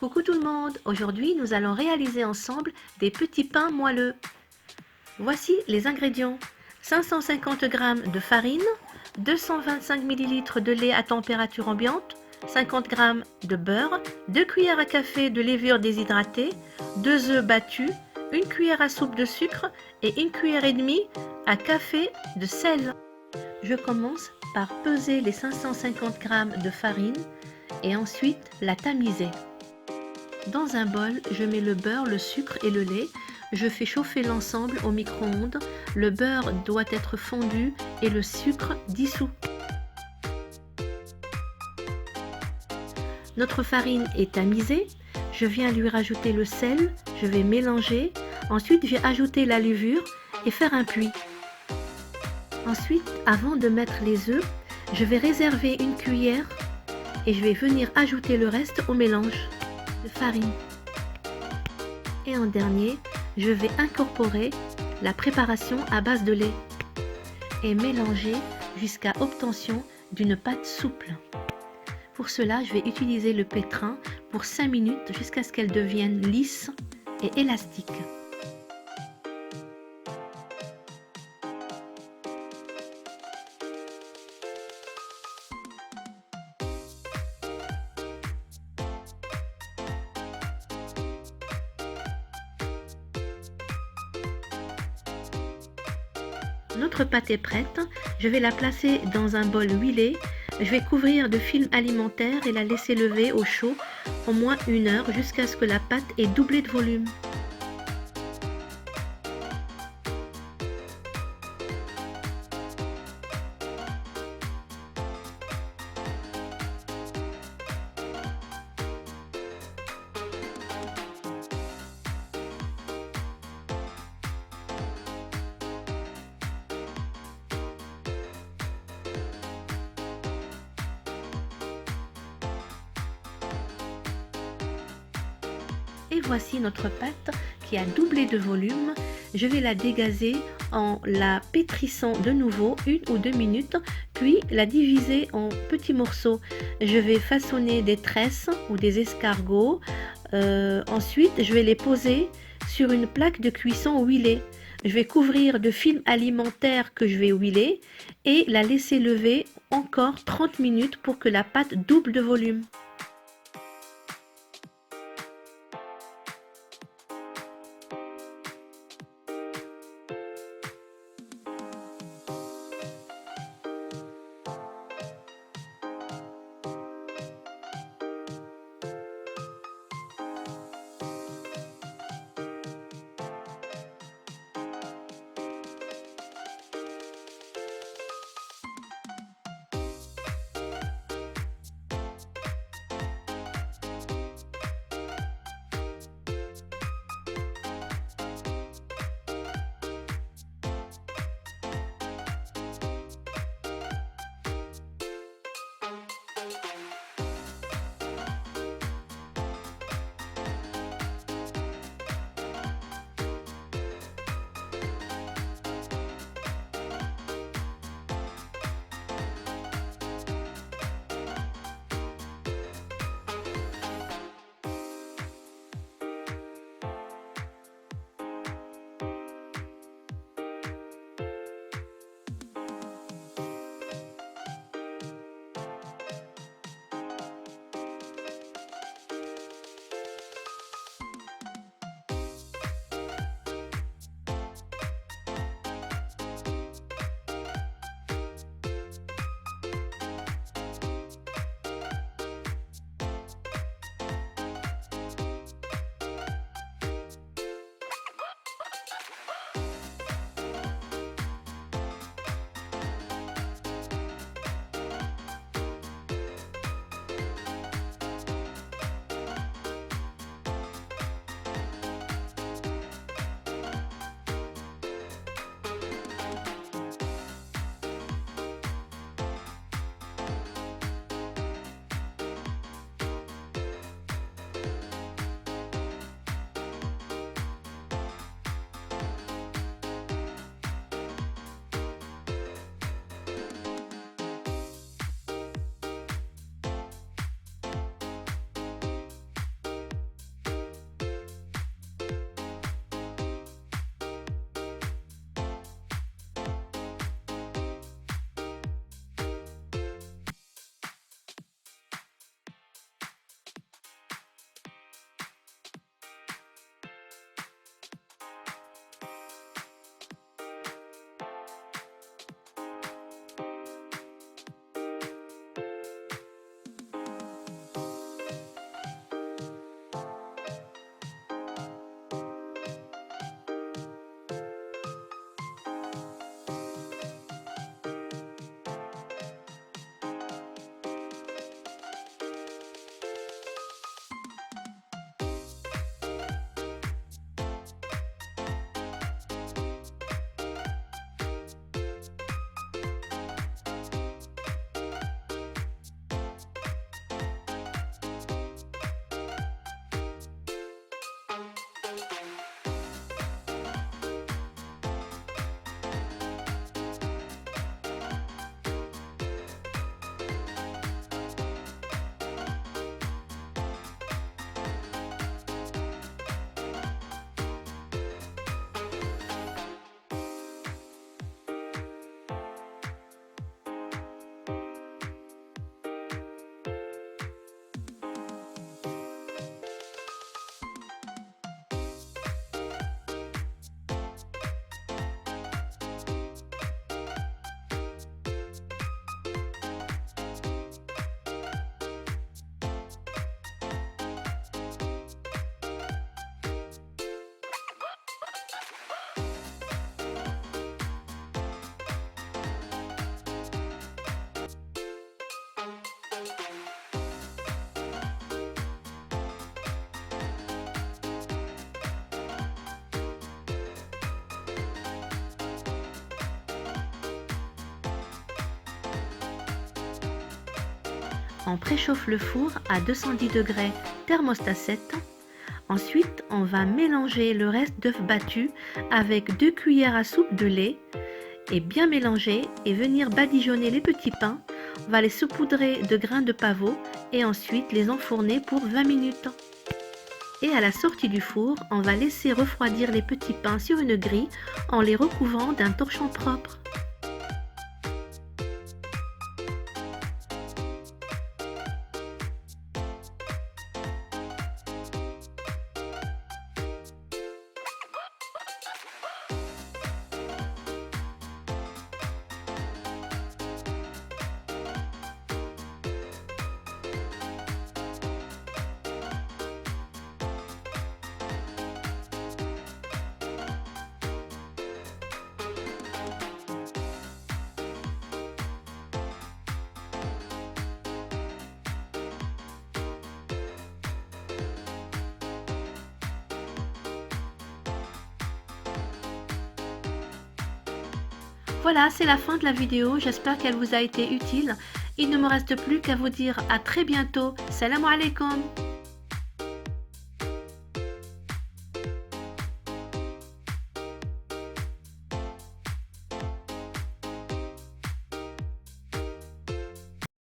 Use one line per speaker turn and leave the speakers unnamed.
Coucou tout le monde, aujourd'hui nous allons réaliser ensemble des petits pains moelleux. Voici les ingrédients. 550 g de farine, 225 ml de lait à température ambiante, 50 g de beurre, 2 cuillères à café de levure déshydratée, 2 œufs battus, 1 cuillère à soupe de sucre et 1 cuillère et demie à café de sel. Je commence par peser les 550 g de farine et ensuite la tamiser. Dans un bol, je mets le beurre, le sucre et le lait. Je fais chauffer l'ensemble au micro-ondes. Le beurre doit être fondu et le sucre dissous. Notre farine est tamisée. Je viens lui rajouter le sel. Je vais mélanger. Ensuite, je vais ajouter la levure et faire un puits. Ensuite, avant de mettre les œufs, je vais réserver une cuillère et je vais venir ajouter le reste au mélange de farine. Et en dernier, je vais incorporer la préparation à base de lait et mélanger jusqu'à obtention d'une pâte souple. Pour cela, je vais utiliser le pétrin pour 5 minutes jusqu'à ce qu'elle devienne lisse et élastique. Notre pâte est prête, je vais la placer dans un bol huilé, je vais couvrir de film alimentaire et la laisser lever au chaud au moins 1 heure jusqu'à ce que la pâte ait doublé de volume. Et voici notre pâte qui a doublé de volume. Je vais la dégazer en la pétrissant de nouveau 1 ou 2 minutes, puis la diviser en petits morceaux. Je vais façonner des tresses ou des escargots. Ensuite, je vais les poser sur une plaque de cuisson huilée. Je vais couvrir de film alimentaire que je vais huiler et la laisser lever encore 30 minutes pour que la pâte double de volume. On préchauffe le four à 210 degrés thermostat 7. Ensuite, on va mélanger le reste d'œufs battus avec 2 cuillères à soupe de lait et bien mélanger et venir badigeonner les petits pains. On va les saupoudrer de grains de pavot et ensuite les enfourner pour 20 minutes. Et à la sortie du four, on va laisser refroidir les petits pains sur une grille en les recouvrant d'un torchon propre. Voilà, c'est la fin de la vidéo, j'espère qu'elle vous a été utile. Il ne me reste plus qu'à vous dire à très bientôt. Salam alaikum.